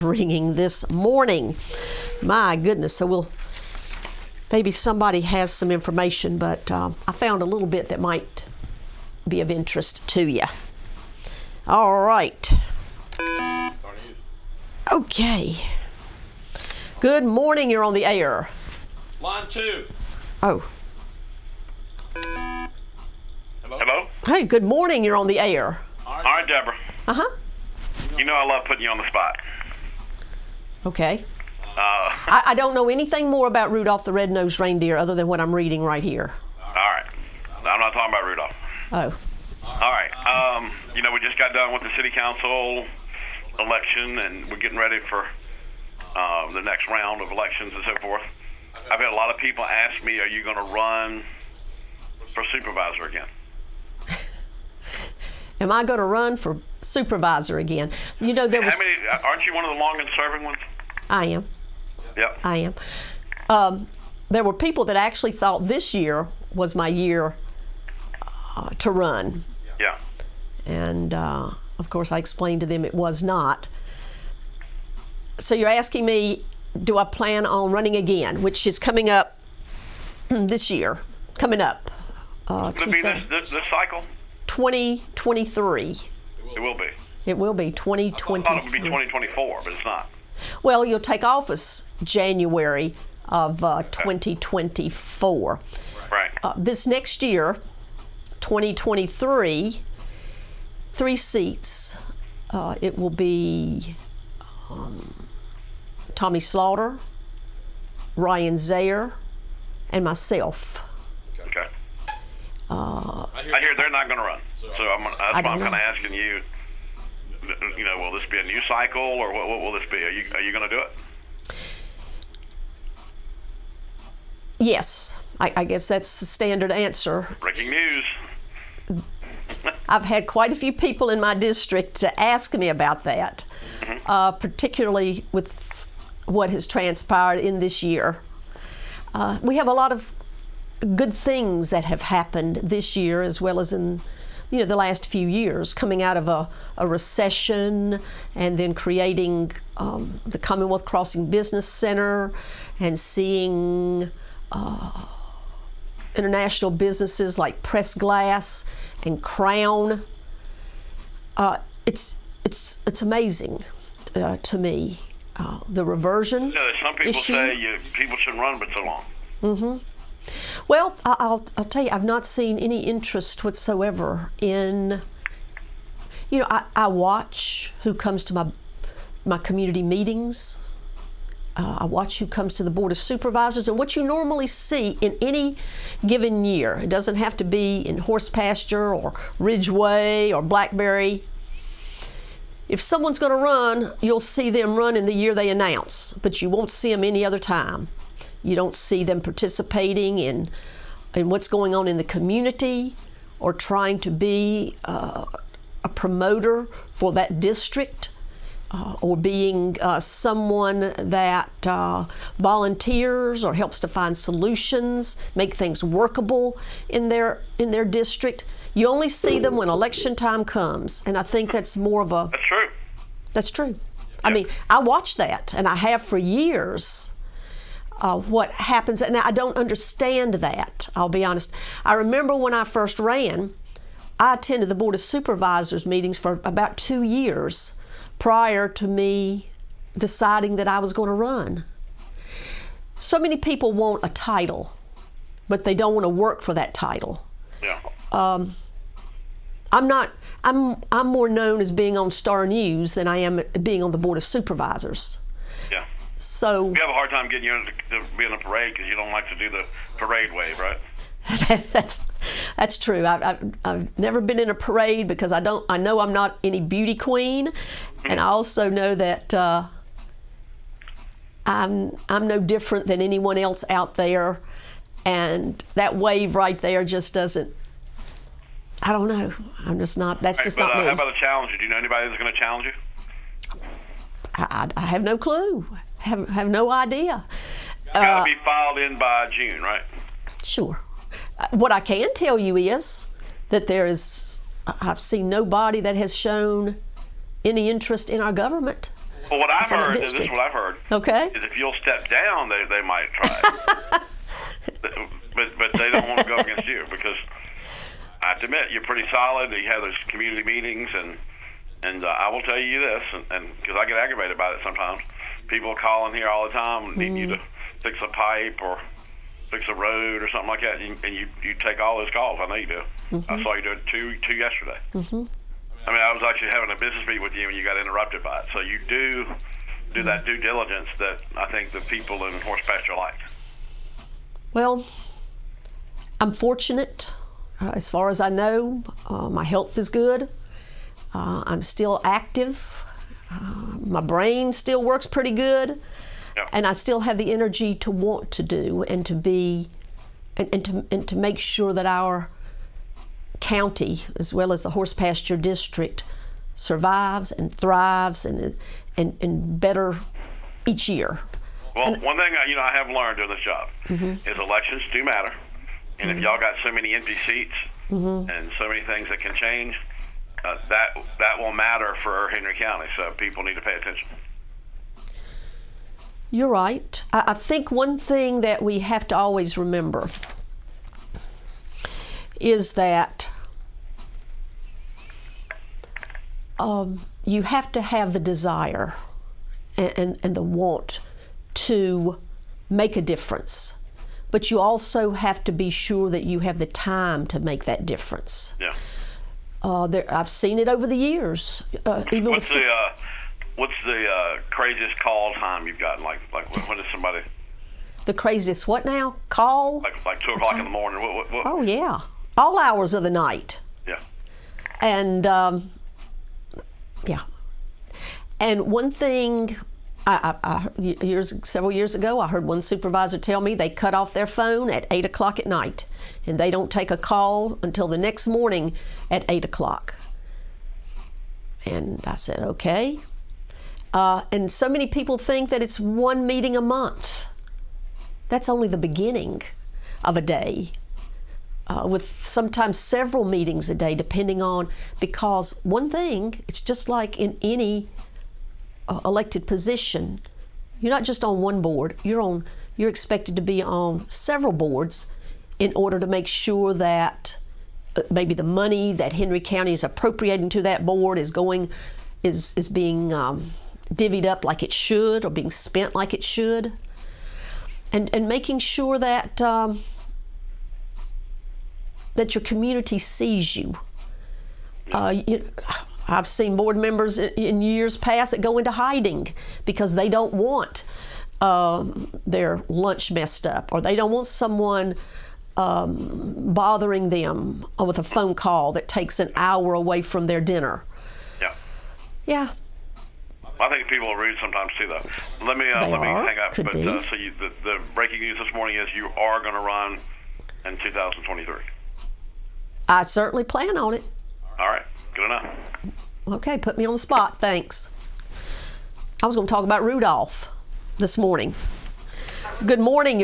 ringing this morning. My goodness, so maybe somebody has some information, but I found a little bit that might be of interest to you. All right. Okay. Good morning, you're on the air. Line 2. Oh. Hello? Hey, good morning, you're on the air. All right, Debra. Uh-huh. You know I love putting you on the spot. Okay. I don't know anything more about Rudolph the Red-Nosed Reindeer other than what I'm reading right here. All right. I'm not talking about Rudolph. Oh. All right. We just got done with the city council election, and we're getting ready for the next round of elections and so forth. I've had a lot of people ask me, are you going to run for supervisor again? Am I going to run for supervisor again? You know, there was... Aren't you one of the longest-serving ones? I am. Yep. I am. There were people that actually thought this year was my year to run. Yeah. And, of course, I explained to them it was not. So you're asking me, do I plan on running again, which is coming up this year, coming up. Will it be this cycle? 2023. It will be. It will be 2023. I thought it would be 2024, but it's not. Well, you'll take office January of 2024. Right. This next year, 2023, 3 seats. It will be Tommy Slaughter, Ryan Zayer, and myself. Okay. I hear they're not going to run, so that's why I'm kind of asking you. Will this be a new cycle, or what will this be? Are you going to do it? Yes, I guess that's the standard answer. Breaking news. I've had quite a few people in my district to ask me about that, particularly with what has transpired in this year. We have a lot of good things that have happened this year, as well as in the last few years, coming out of a recession and then creating the Commonwealth Crossing Business Center and seeing international businesses like Press Glass and Crown. It's amazing to me. The reversion some people issue. say people shouldn't run but so long. Mm-hmm. Well, I'll tell you, I've not seen any interest whatsoever in, I watch who comes to my community meetings. I watch who comes to the Board of Supervisors, and what you normally see in any given year. It doesn't have to be in Horse Pasture or Ridgeway or Blackberry. If someone's going to run, you'll see them run in the year they announce, but you won't see them any other time. You don't see them participating in what's going on in the community or trying to be a promoter for that district or being someone that volunteers or helps to find solutions, make things workable in their district. You only see them when election time comes, and I think that's more of a... That's true. That's true. I mean, I watch that, and I have for years. What happens, and I don't understand that, I'll be honest. I remember when I first ran, I attended the Board of Supervisors meetings for about 2 years prior to me deciding that I was going to run. So many people want a title, but they don't want to work for that title. Yeah. I'm more known as being on Star News than I am being on the Board of Supervisors. Yeah. So you have a hard time getting you to be in a parade because you don't like to do the parade wave, right? That's true. I've never been in a parade because I know I'm not any beauty queen, and I also know that I'm no different than anyone else out there, and that wave right there just doesn't. I don't know. I'm just not. That's just not me. How about a challenge? Do you know anybody that's going to challenge you? I have no clue. Have no idea. Got to be filed in by June, right? Sure. What I can tell you is that I've seen nobody that has shown any interest in our government. Well, what I've from a heard, and this is district. what I've heard, Okay. is if you'll step down, they might try. but they don't want to go against you because I have to admit you're pretty solid. You have those community meetings, and I will tell you this, and because I get aggravated about it sometimes. People call in here all the time, need you to fix a pipe or fix a road or something like that, and you take all those calls. I know you do. I saw you do two yesterday. I mean, I was actually having a business meeting with you and you got interrupted by it. So you do that due diligence that I think the people in horse pasture like. Well, I'm fortunate. As far as I know, my health is good. I'm still active. My brain still works pretty good. Yep. And I still have the energy to want to do and to be, and to make sure that our county, as well as the horse pasture district, survives and thrives and better each year. Well, one thing I have learned doing this job is elections do matter, and if y'all got so many empty seats and so many things that can change, that will matter for Henry County. So people need to pay attention. You're right. I think one thing that we have to always remember is that you have to have the desire and the want to make a difference, but you also have to be sure that you have the time to make that difference. Yeah. I've seen it over the years. Even What's the craziest call time you've gotten? Like when is somebody? The craziest what now? Call? Like 2 o'clock in the morning. What? Oh yeah, all hours of the night. Yeah. And yeah. And one thing, several years ago, I heard one supervisor tell me they cut off their phone at 8 o'clock at night, and they don't take a call until the next morning at 8 o'clock. And I said, okay. And so many people think that it's one meeting a month. That's only the beginning of a day, with sometimes several meetings a day, depending on, because one thing, it's just like in any elected position, you're not just on one board, you're expected to be on several boards in order to make sure that maybe the money that Henry County is appropriating to that board is being divvied up like it should, or being spent like it should, and making sure that that your community sees you. I've seen board members in years past that go into hiding because they don't want their lunch messed up, or they don't want someone bothering them with a phone call that takes an hour away from their dinner. Yeah. Yeah. I think people are rude sometimes too, though. Let me hang up. Could but be. So the breaking news this morning is you are going to run in 2023. I certainly plan on it. All right. Good enough. Okay, put me on the spot. Thanks. I was going to talk about Rudolph this morning. Good morning.